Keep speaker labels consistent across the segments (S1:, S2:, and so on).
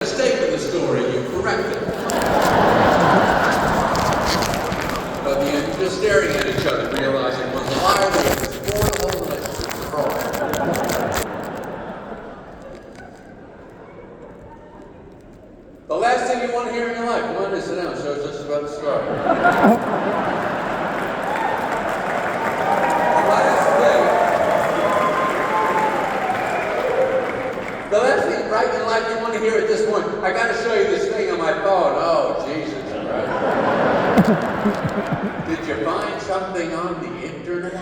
S1: mistake in the story, you correct it. But the end, you're just staring at each other, realizing one's a liar, they explore the whole relationship. The last thing you want to hear in your life. Come on in, sit down. Show's just about to start. The last thing right in life you want to hear at this point. I got to show you this thing on my phone. Oh, Jesus Christ. Did you find something on the internet?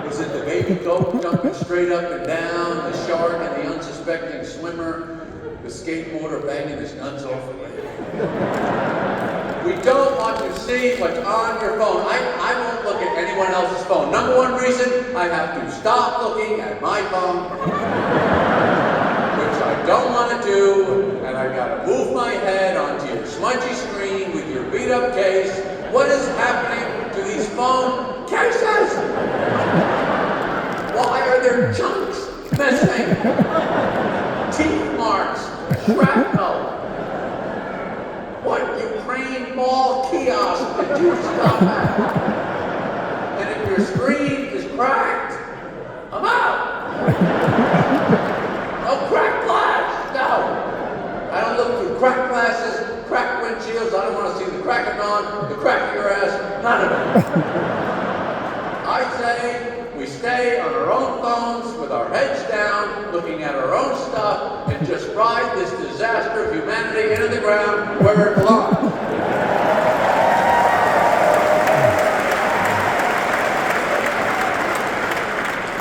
S1: Was it the baby goat jumping straight up and down, the shark and the unsuspecting swimmer, the skateboarder banging his nuts off the lake? We don't want to see what's on your phone. I won't look at anyone else's phone. Number one reason, I have to stop looking at my phone, which I don't want to do, and I gotta move my head onto your smudgy screen with your beat up case. What is happening to these phone cases? Why are there chunks missing? Teeth marks, shrapnel. What Ukraine Mall kiosk did you stop at? And if your screen is cracked, I'm out. No cracked glass, no. I don't look through cracked glasses, cracked windshields. I don't want to see the crack of dawn, the crack of your ass, none of it. I say we stay on our own phones with our heads down, looking at our own stuff, and just ride this disaster of humanity into the ground where it belongs.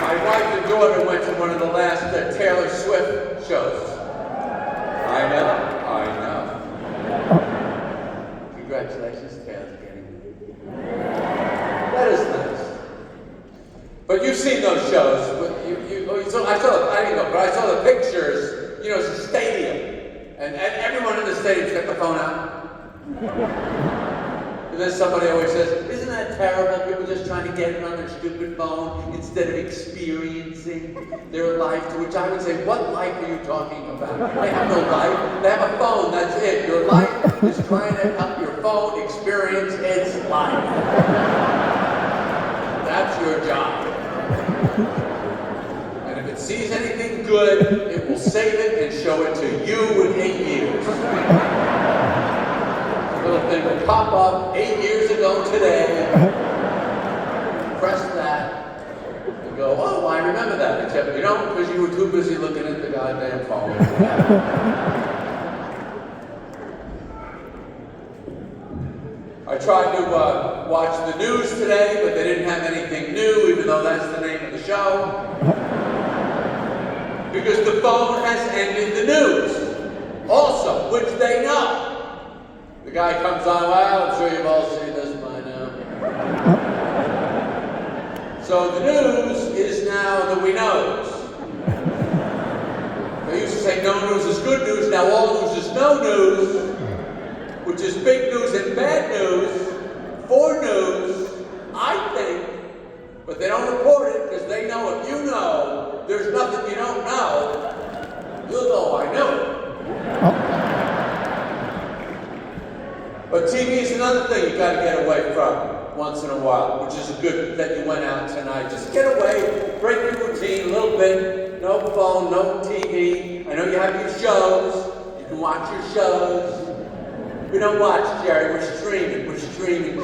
S1: My wife and daughter went to one of the last Taylor Swift shows. I know. Congratulations, Taylor. That is nice. But you've seen those shows. I saw the pictures. You know, it's a stadium. And everyone in the stadium's got the phone out. And then somebody always says, isn't that terrible? People just trying to get it on their stupid phone instead of experiencing their life. To which I would say, what life are you talking about? They have no life. They have a phone. That's it. Your life is trying to help your phone experience its life. That's your job. And if it sees anything good, it will save it and show it to you in 8 years. The little thing will pop up 8 years ago today. Press that and go, oh, I remember that. Except you don't, because you were too busy looking at the goddamn phone. I tried to watch the news today, but they didn't have anything new, even though that's the name of the show. Because the phone has ended the news. Also, which they know. The guy comes on, well, I'm sure you've all seen this by now. So the news is now the we knows. They used to say no news is good news, now all news is no news. Which is big news and bad news, for news, I think, but they don't report it because they know if you know, there's nothing you don't know, you'll know I know it. But TV is another thing you got to get away from once in a while, which is good that you went out tonight. Just get away, break your routine a little bit, no phone, no TV. I know you have your shows, you can watch your shows. We don't watch, Jerry, we're streaming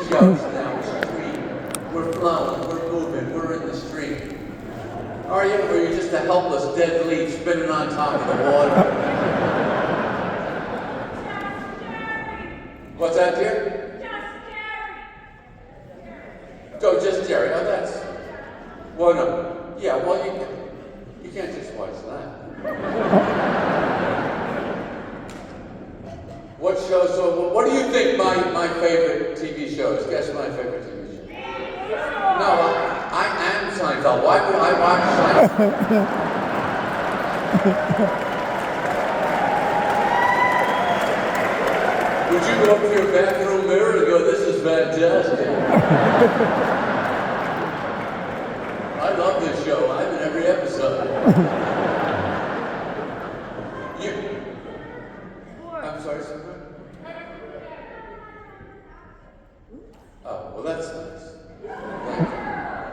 S1: shows now, we're streaming. We're flowing, we're moving, we're in the stream. Are you, or are you just a helpless dead leaf spinning on top of the water? What's that, dear? Just Jerry, oh that's, well no, yeah, well you can't just watch that. What show? So, what do you think my favorite TV show is? Guess my favorite TV show. No, I am Seinfeld. Why would I watch Seinfeld? Would you go up to your bathroom mirror and go, "This is fantastic"? I love this show. I'm in every episode. sorry, something? Oh, well, that's nice.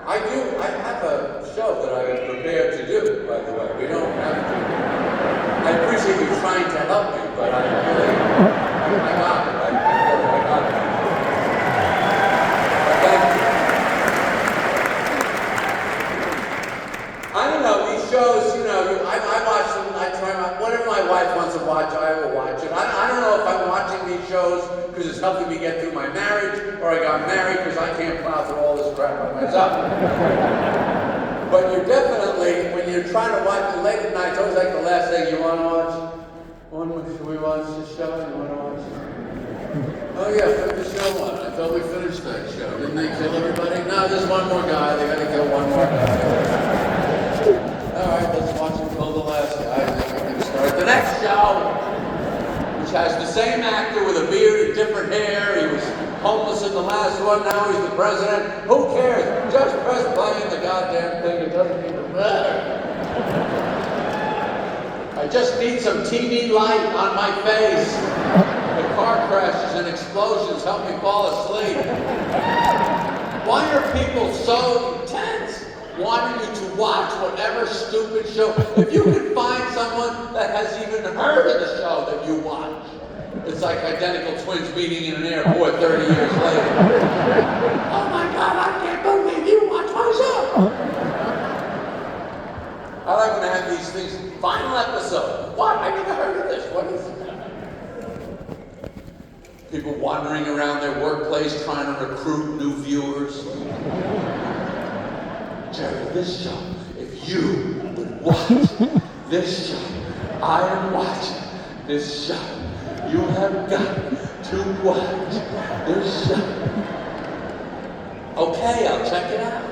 S1: Thank you. I have a show that I am prepared to do, by the way. We don't have to. I appreciate you trying to help me, but I got it. I got it. But thank you. I don't know, these shows, I watch them, I try, whatever my wife wants to watch, I will watch it. I don't know if I'm watching these shows because it's helping me get through my marriage, or I got married because I can't plow through all this crap by myself. But you're definitely, when you're trying to watch it late at night, it's always like the last thing you want to watch. Should we watch this show? You want to watch it? Oh yeah, put the show on. I thought we finished that show. Didn't they kill everybody? No, there's one more guy. They gotta kill one more guy. Alright, let's watch him kill the last guy, and then we can start the next show, which has the same actor with a beard and different hair. He was homeless in the last one, now he's the president. Who cares? Just press play in the goddamn thing, it doesn't even matter. I just need some TV light on my face. The car crashes and explosions help me fall asleep. Why are people so intense wanting you to watch whatever stupid show? If you can find someone that has even heard of the show that you watch, it's like identical twins meeting in an airport 30 years later. Oh my God, I can't believe you watch my show. I like when I have these things. Final episode. What? I never heard of this. What is it? People wandering around their workplace trying to recruit new viewers. Jerry, this show, if you would watch this show, I am watching this show. You have got to watch this show. Okay, I'll check it out.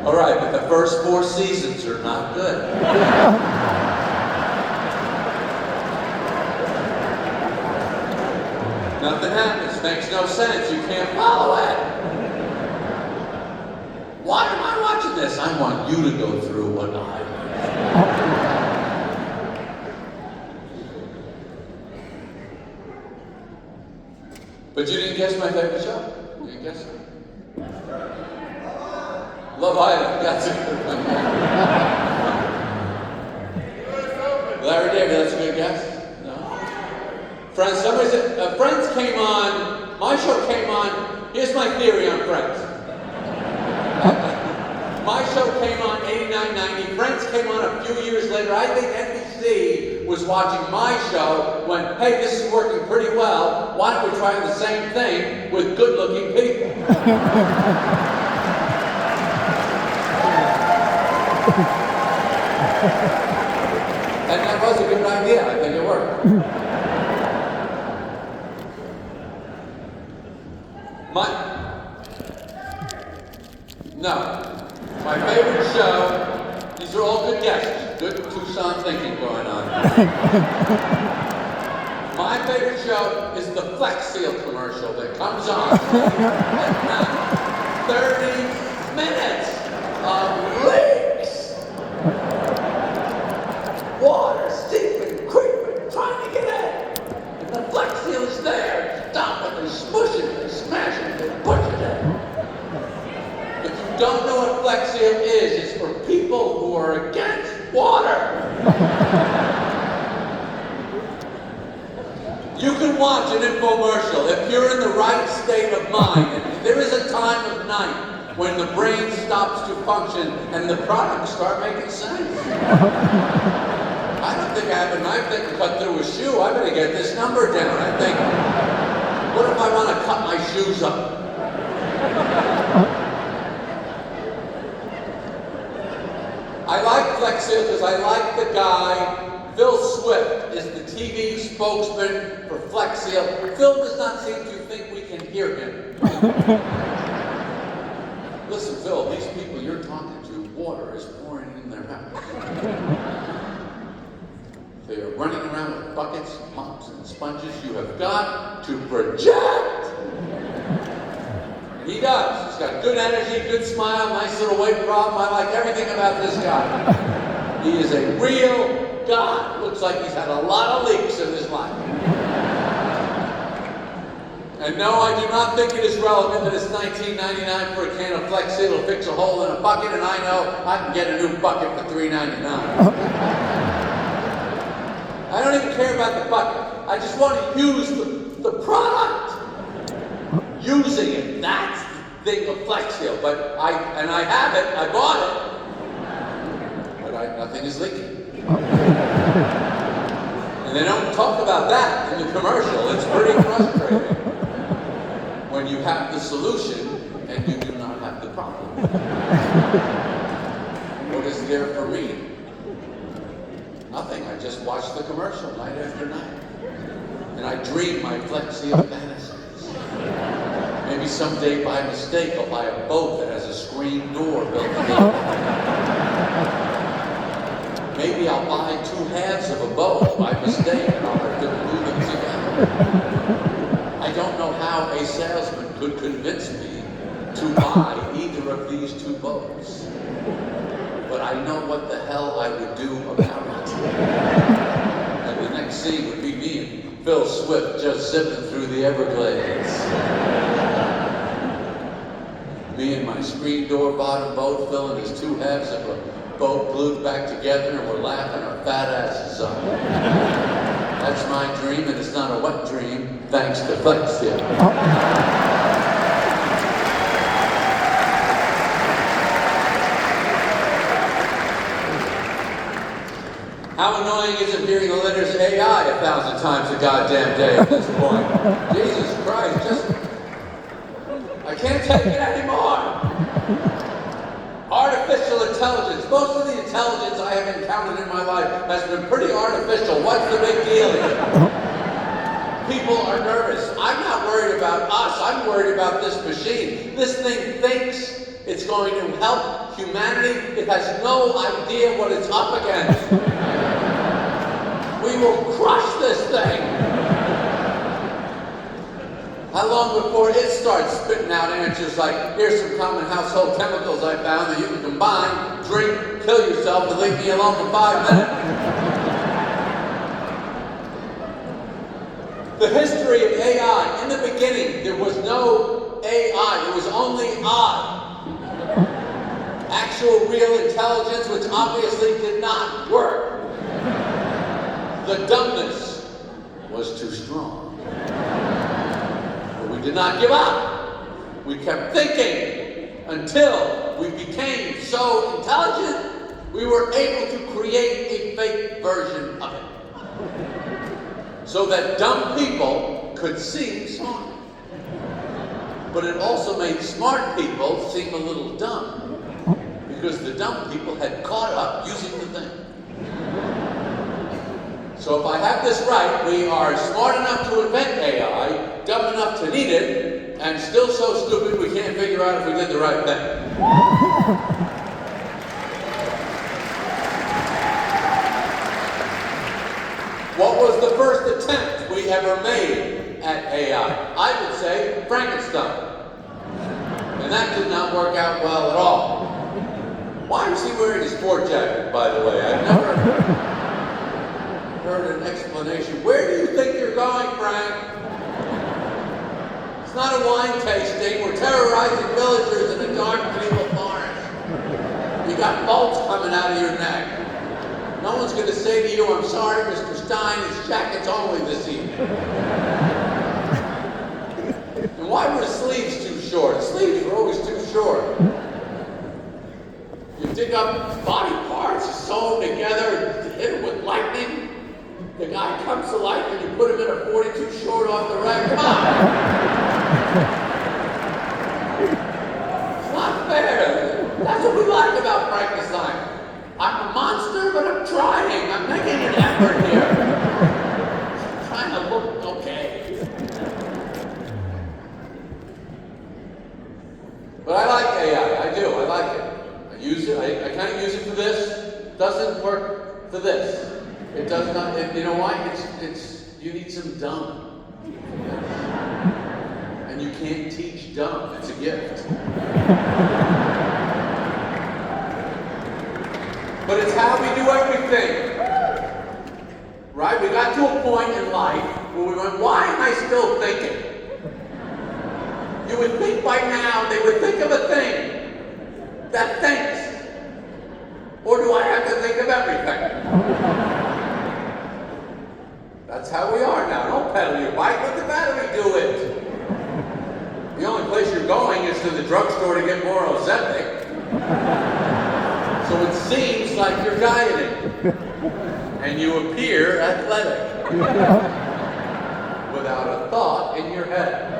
S1: All right, but the first 4 seasons are not good. Nothing happens, makes no sense, you can't follow it. Why am I watching this? I want you to go through what I went. But you didn't guess my favorite show? You didn't guess it? Love Island, that's a good one. Larry David, that's a good guess? No? Friends, somebody said, Friends came on, my show came on, here's my theory on Friends. My show came on 89, 90, Friends came on a few years later. I think NBC was watching my show, went, hey, this is working pretty well, why don't we try the same thing with good-looking people? And that was a good idea. I think it worked. My favorite show, these are all good guesses. Good Tucson thinking going on. My favorite show is the Flex Seal commercial that comes on at 30 minutes of leaks. Water, steeping, creeping, trying to get in. And the Flex Seal is there. Stop it, they smush it, they smash it, they push it in. If you don't know what Flex Seal is, it's for people who are against water. You can watch an infomercial if you're in the right state of mind. And there is a time of night when the brain stops to function and the products start making sense. I don't think I have a knife that can cut through a shoe. I better get this number down. I think, what if I want to cut my shoes up? I like Flex Seal because I like the guy. Phil Swift is the TV spokesman for Flex Seal. Phil does not seem to think we can hear him. Listen, Phil, these people you're talking to, water is pouring in their house. They are running around with buckets, mops, and sponges. You have got to project. And he does. He's got good energy, good smile, nice little weight problem. I like everything about this guy. He is a real God, looks like he's had a lot of leaks in his life. And no, I do not think it is relevant that it's $19.99 for a can of Flex Seal to fix a hole in a bucket, and I know I can get a new bucket for $3.99. I don't even care about the bucket. I just want to use the product. Using it, that's the thing of Flex Seal. But I have it, I bought it, but nothing is leaking. And they don't talk about that in the commercial. It's pretty frustrating when you have the solution and you do not have the problem. What is there for me? Nothing. I just watch the commercial night after night. And I dream my Flex Seal fantasies. Maybe someday by mistake I'll buy a boat that has a screen door built in it. Maybe I'll buy two halves of a boat by mistake and I'll have to glue them together. I don't know how a salesman could convince me to buy either of these two boats. But I know what the hell I would do about it. And the next scene would be me and Phil Swift just zipping through the Everglades. Me and my screen door bottom boat, Phil and his two halves of a boat glued back together, and we're laughing our fat asses off. That's my dream, and it's not a wet dream, thanks to Flex Seal. How annoying is it hearing the letters AI 1,000 times a goddamn day at this point? Jesus Christ, I can't take it anymore. Artificial intelligence. Most of the intelligence I have encountered in my life has been pretty artificial. What's the big deal here? People are nervous. I'm not worried about us. I'm worried about this machine. This thing thinks it's going to help humanity. It has no idea what it's up against. We will crush this thing. How long before it starts spitting out answers like, here's some common household chemicals I found that you can combine, drink, kill yourself, and leave me alone for 5 minutes? The history of AI, in the beginning, there was no AI, there was only I. Actual real intelligence, which obviously did not work. The dumbness was too strong. But we did not give up. We kept thinking until we became so intelligent, we were able to create a fake version of it. So that dumb people could seem smart. But it also made smart people seem a little dumb. Because the dumb people had caught up using the thing. So if I have this right, we are smart enough to invent AI, dumb enough to need it, and still so stupid we can't figure out if we did the right thing. What was the first attempt we ever made at AI? I would say Frankenstein. And that did not work out well at all. Why is he wearing a sport jacket, by the way? I've never heard an explanation. Where do you think you're going, Frank? It's not a wine tasting. We're terrorizing villagers in a dark medieval forest. You got bolts coming out of your neck. No one's going to say to you, I'm sorry, Mr. Stein, his jacket's only this evening. And why were his sleeves too short? His sleeves were always too short. You dig up body parts, you sew them together, hit them with lightning. The guy comes to life and you put him in a 42 short off the rack. Come on! It's not fair. That's what we like about Frankenstein. I'm a monster, but I'm trying. I'm making an effort here. I'm trying to look okay. But I like AI. I do. I like it. Use it. I kind of use it for this. Doesn't work for this. It does not. You know why? It's. You need some dumb. And you can't teach dumb. It's a gift. But it's how we do everything. Right? We got to a point in life where we went, why am I still thinking? You would think by now they would think of a thing that thinks. Or do I have to think of everything? That's how we are now. Don't pedal your bike, let the battery do it. The only place you're going is to the drugstore to get more Ozempic. So it seems like you're dieting. And you appear athletic. Without a thought in your head.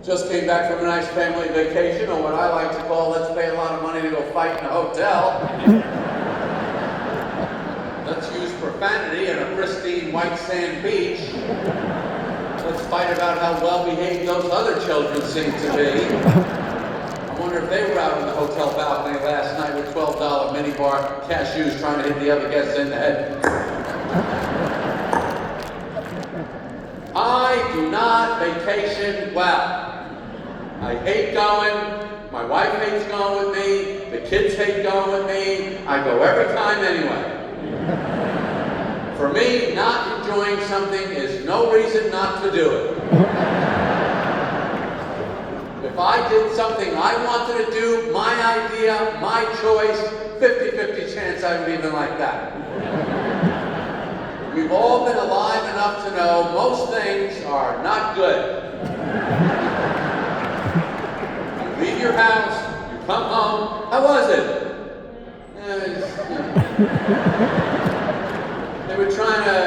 S1: Just came back from a nice family vacation, or what I like to call, let's pay a lot of money to go fight in a hotel. Let's use profanity in a pristine white sand beach. Let's fight about how well behaved those other children seem to be. I wonder if they were out on the hotel balcony last night with $12 minibar cashews trying to hit the other guests in the head. I do not vacation well. I hate going. My wife hates going with me. The kids hate going with me. I go every time anyway. For me, not enjoying something is no reason not to do it. If I did something I wanted to do, my idea, my choice, 50-50 chance I would even like that. We've all been alive enough to know most things are not good. You leave your house, you come home, how was it? They were trying to,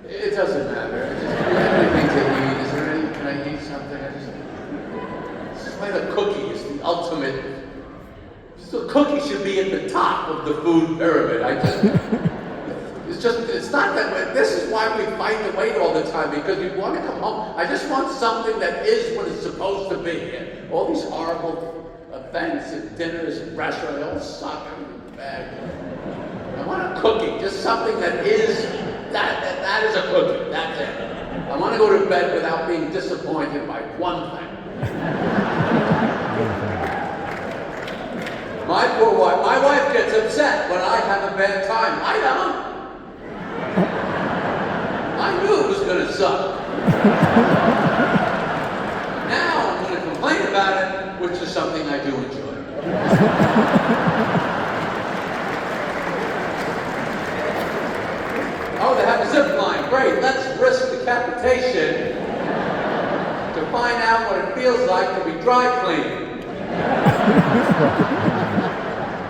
S1: it doesn't matter. Is there anything to eat? Is there any, can I eat something? This is why the cookie is the ultimate. The cookie should be at the top of the food pyramid. It's not that way. This is why we fight the weight all the time, because we want to come home. I just want something that is what it's supposed to be. And all these horrible events and dinners and restaurants, they all suck. I want a cookie, just something that is, that is a cookie, that's it. I want to go to bed without being disappointed by one thing. My poor wife, my wife gets upset when I have a bad time. I don't. I knew it was going to suck. Now I'm going to complain about it, which is something I do enjoy. Oh, they have a zip line. Great. Let's risk decapitation to find out what it feels like to be dry cleaned.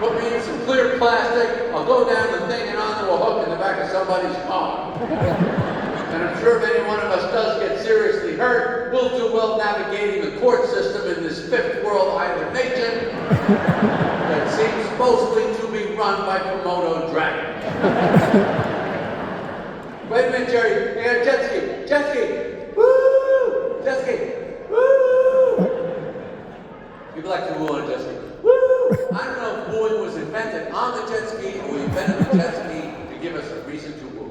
S1: Put me in some clear plastic. I'll go down the thing and onto a hook in the back of somebody's car. And I'm sure if any one of us does get seriously hurt, we'll do well navigating the court system in this fifth world island nation that seems mostly to be run by Komodo dragons. Wait a minute, Jerry. Yeah, jet ski. Jet ski. Woo! Jet ski. Woo! People like to woo on a jet ski. Woo! I don't know if wooing was invented on the jet ski or we invented the jet ski to give us a reason to woo.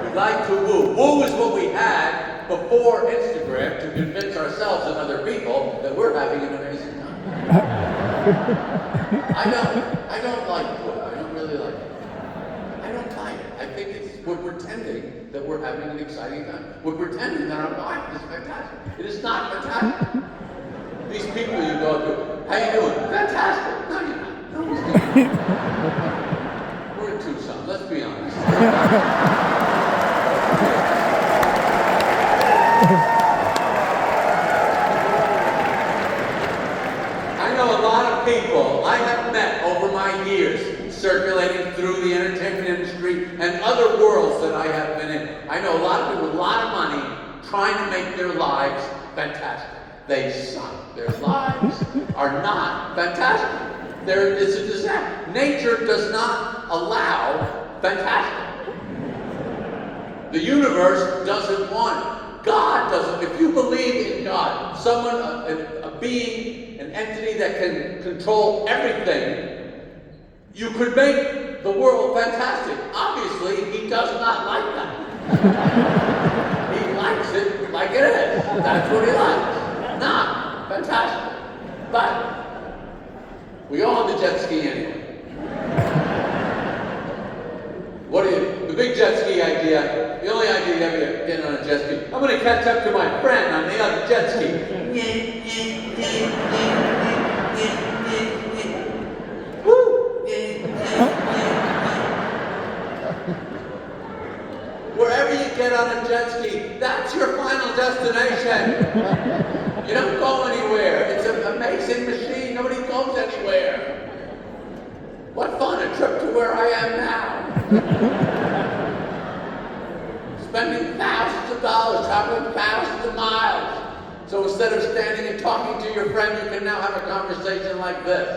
S1: We like to woo. Woo is what we had before Instagram to convince ourselves and other people that we're having an amazing time. I don't like woo. I don't really like it. I don't like it. I think we're pretending that we're having an exciting time. We're pretending that our life is fantastic. It is not fantastic. These people you go to, how you doing? Fantastic. No, you're not. No one's doing it. We're in Tucson, let's be honest. I know a lot of people I have met over my years circulating through the entertainment industry and other worlds that I have been in. I know a lot of people with a lot of money trying to make their lives fantastic. They suck. Their lives are not fantastic. It's a disaster. Nature does not allow fantastic. The universe doesn't want it. God doesn't. If you believe in God, someone, a being, an entity that can control everything, you could make the world fantastic. Obviously, he does not like that. He likes it like it is. That's what he likes. Not fantastic. But We go on the jet ski anyway. The big jet ski idea, the only idea you ever get on a jet ski, I'm going to catch up to my friend on the other jet ski. Woo! Wherever you get on a jet ski, that's your final destination. You don't go anywhere. It's an amazing machine. Nobody goes anywhere. What fun, a trip to where I am now. Spending thousands of dollars, traveling thousands of miles. So instead of standing and talking to your friend, you can now have a conversation like this.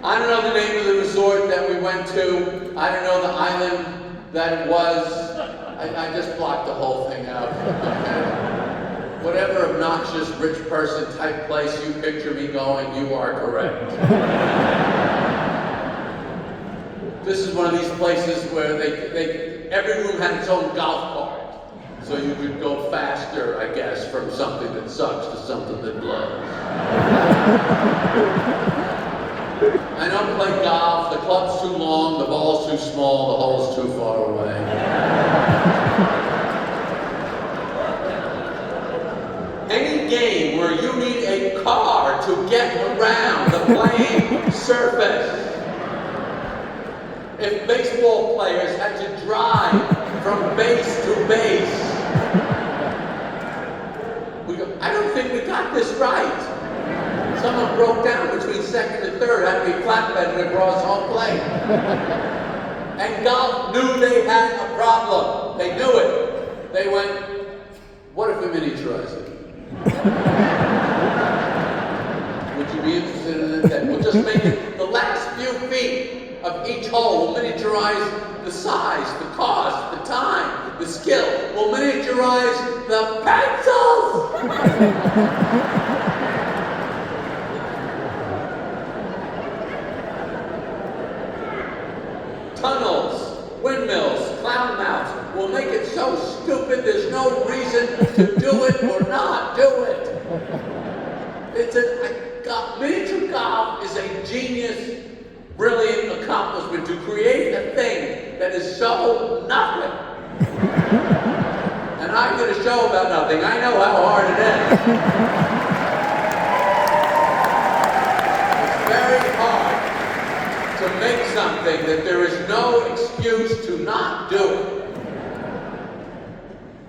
S1: I don't know the name of the resort that we went to. I don't know the island that it was. I just blocked the whole thing out. Whatever obnoxious rich person type place you picture me going, you are correct. This is one of these places where every room had its own golf cart. So you could go faster, I guess, from something that sucks to something that blows. I don't play golf, the club's too long, the ball's too small, the hole's too far away. Any game where you need a car to get around the playing surface. If baseball players had to drive from base to base, we go, I don't think we got this right. Someone broke down between second and third, had to be flatbedded across home plate. And golf knew they had a problem. They knew it. They went, what if we miniaturize it? Would you be interested in it then? We'll just make it the last few feet of each hole. We'll miniaturize the size, the cost, the time, the skill. We'll miniaturize the pencils! Tunnels, windmills, clown mouths. We'll make it so stupid there's no reason to do it or not do it. Miniature golf is a genius, brilliant accomplishment to create a thing that is so nothing. And I'm going to show about nothing. I know how hard it is. It's very hard to make something that there is no excuse to not do it.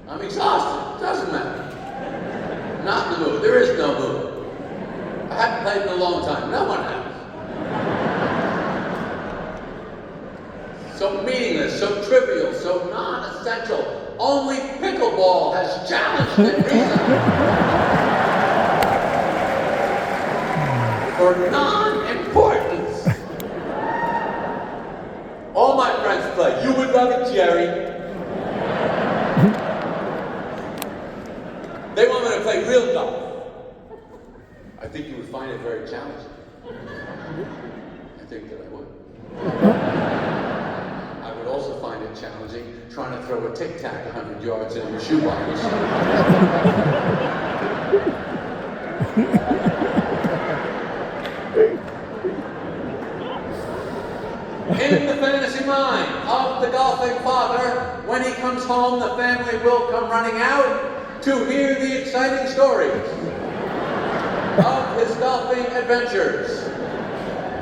S1: I'm exhausted. It doesn't matter. Not in the mood. There is no mood. I haven't played in a long time. No one has. So meaningless, so trivial, so non-essential. Only pickleball has challenged it recently. For non-importance. All my friends play. You would love it, Jerry. They want me to play real golf. I think you would find it very challenging. I think that I would. I would also find it challenging trying to throw a tic-tac 100 yards in your shoebox. In the fantasy mind of the golfing father, when he comes home, the family will come running out to hear the exciting stories of his golfing adventures.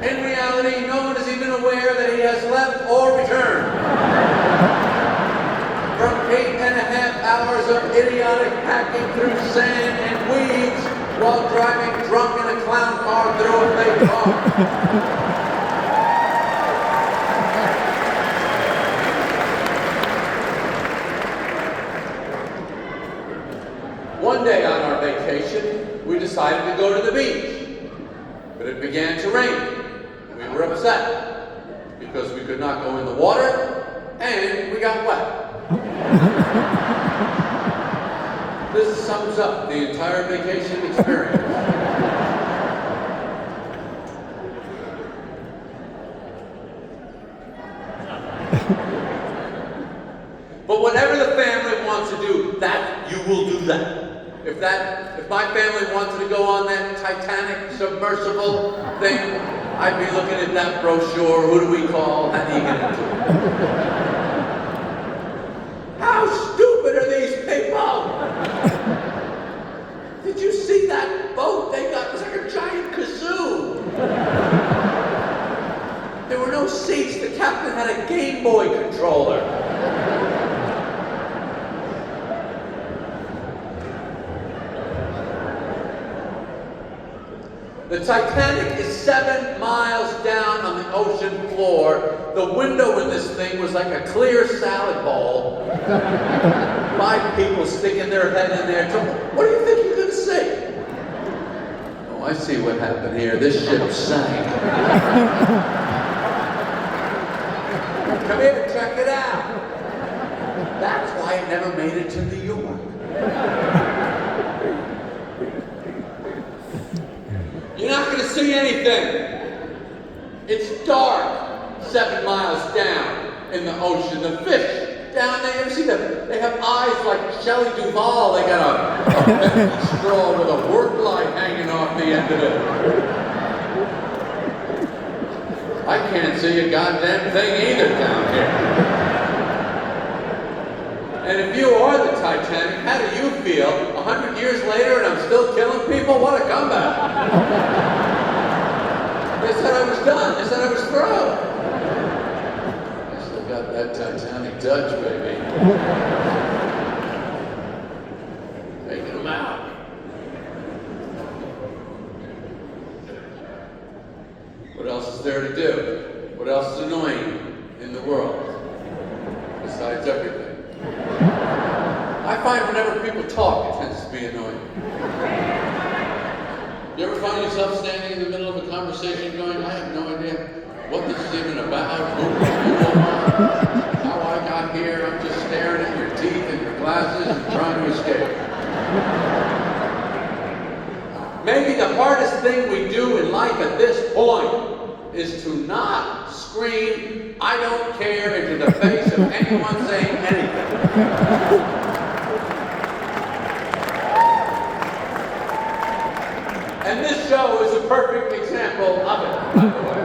S1: In reality, no one is even aware that he has left or returned. From 8.5 hours of idiotic hacking through sand and weeds while driving drunk in a clown car through a fake park. One day on our vacation, we decided to go to the beach, but it began to rain. We were upset because we could not go in the water and we got wet. This sums up the entire vacation experience. But whatever the family wants will do that. If my family wanted to go on that Titanic submersible thing, I'd be looking at that brochure. Who do we call? How do you get into it? How stupid are these people? Did you see that boat they got? It was like a giant kazoo. There were no seats. The captain had a Game Boy controller. The Titanic is 7 miles down on the ocean floor. The window in this thing was like a clear salad bowl. 5 people sticking their head in there. What do you think you're going to see? Oh, I see what happened here. This ship sank. Come here and check it out. That's why it never made it to New York. You're not going to see anything. It's dark 7 miles down in the ocean. The fish down there, you ever see them? They have eyes like Shelley Duvall. They got a straw with a work light hanging off the end of it. I can't see a goddamn thing either down here. And if you are the Titanic, how do you feel? 100 years later and I'm still killing people? What a comeback. They said I was done. They said I was through. I still got that Titanic touch, baby. Taking them out. What else is there to do? What else is annoying in the world? Besides everything. I find whenever people talk, it tends to be annoying. You ever find yourself standing in the middle of a conversation going, I have no idea what this is even about, who am I, how I got here, I'm just staring at your teeth and your glasses and trying to escape. Maybe the hardest thing we do in life at this point is to not scream, I don't care, into the face of anyone saying anything. And this show is a perfect example of it, by the way.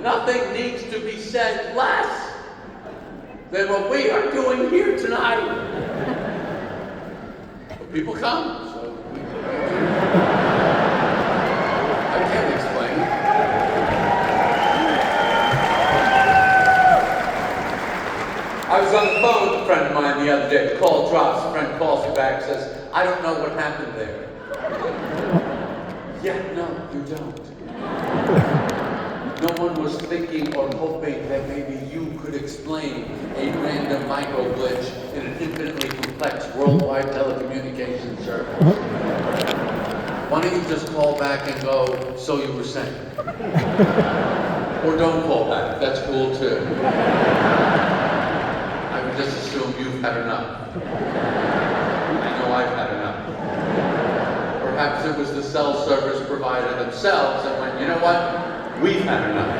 S1: Nothing needs to be said less than what we are doing here tonight. But people come, so I can't explain. I was on the phone with a friend of mine the other day. The call drops, a friend calls me back and says, I don't know what happened there. Yeah, no, you don't. No one was thinking or hoping that maybe you could explain a random micro glitch in an infinitely complex worldwide telecommunications service. Why don't you just call back and go, so you were saying? Or don't call back, that's cool too. I would just assume you've had enough. I know I've had enough. Perhaps it was the cell service provider themselves that went, you know what? We've had enough.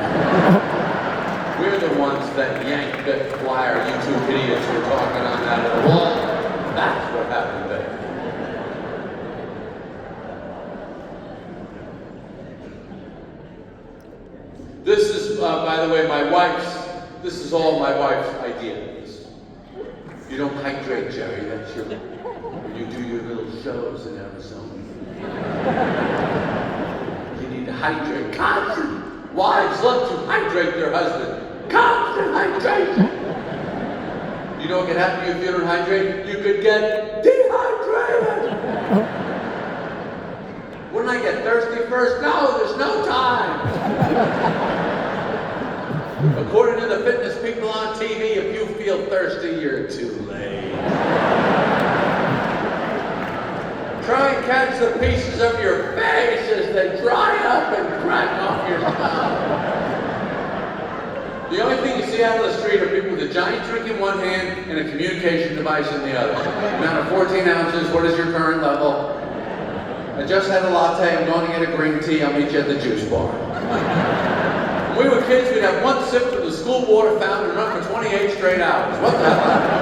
S1: We're the ones that yanked that flyer you two idiots were talking on out of the wall. That's what happened there. This is, by the way, this is all my wife's idea. You don't hydrate, Jerry, that's your, when you do your little shows in Arizona. You need to hydrate. Constant. Wives love to hydrate their husband. Constant hydration. You know what can happen to you if you don't hydrate? You could get dehydrated. Wouldn't I get thirsty first? No, there's no time. According to the fitness people on TV, if you feel thirsty, you're too late. Try and catch the pieces of your face as they dry up and crack off your mouth. The only thing you see out of the street are people with a giant drink in one hand and a communication device in the other. Amount of 14 ounces, what is your current level? I just had a latte, I'm going to get a green tea, I'll meet you at the juice bar. When we were kids, we'd have one sip of the school water fountain and run for 28 straight hours. What the hell?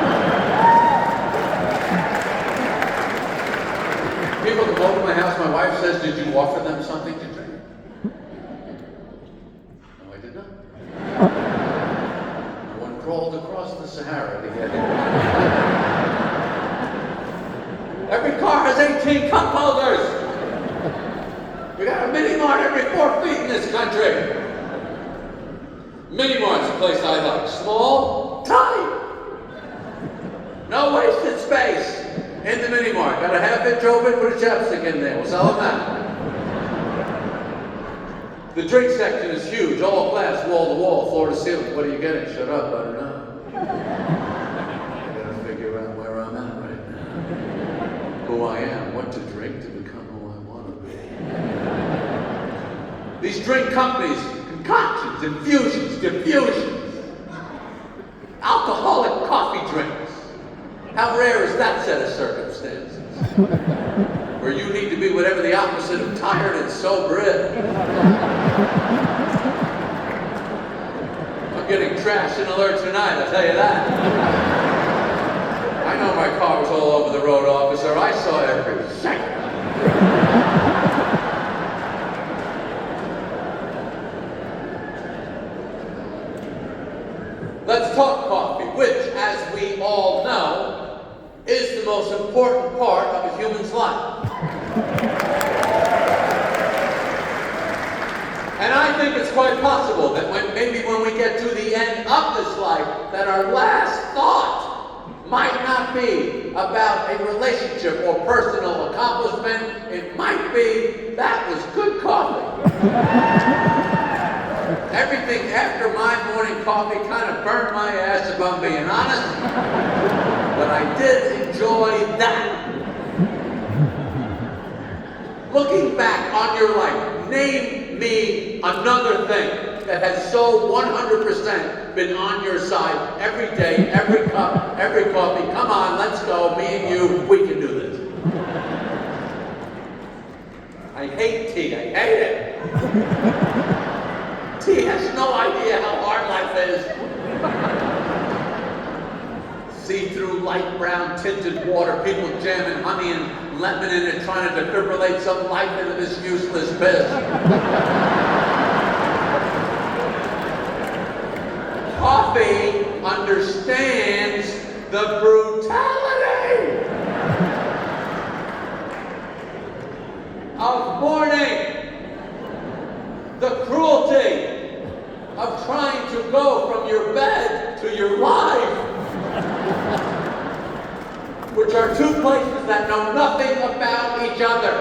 S1: go to my house, my wife says, "Did you offer them something to drink?" No, I did not. No one crawled across the Sahara to get it. Every car has 18 cup holders. We got a mini mart every 4 feet in this country. Mini mart's a place I like. Small, tight. No wasted space in the mini mart. Got a half-inch open, put a chapstick in there. We'll sell them that. The drink section is huge, all glass, wall to wall, floor to ceiling. What are you getting? Shut up, I don't know. I gotta figure out where I'm at right now. Who I am, what to drink to become who I want to be. These drink companies, concoctions, infusions, diffusions, alcoholic coffee drinks. How rare is that set of circumstances? Where you need to be whatever the opposite of tired and sober is. I'm getting trash and alert tonight, I'll tell you that. I know my car was all over the road, officer. I saw every second. Let's talk coffee, which, as we all know, is the most important part of a human's life. And I think it's quite possible that maybe when we get to the end of this life, that our last thought might not be about a relationship or personal accomplishment. It might be, that was good coffee. Everything after my morning coffee kind of burned my ass, if I'm being honest. But I did enjoy that. Looking back on your life, name me another thing that has so 100% been on your side every day, every cup, every coffee. Come on, let's go, me and you, we can do this. I hate tea, I hate it. Tea has no idea how hard life is. See-through light brown tinted water, people jamming honey and lemon in it, trying to defibrillate some life into this useless piss. Coffee understands the brutality of mourning, the cruelty of trying to go from your bed to your life, which are two places that know nothing about each other.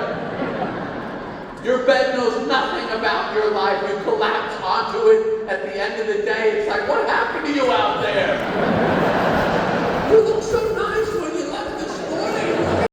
S1: Your bed knows nothing about your life. You collapse onto it at the end of the day. It's like, what happened to you out there?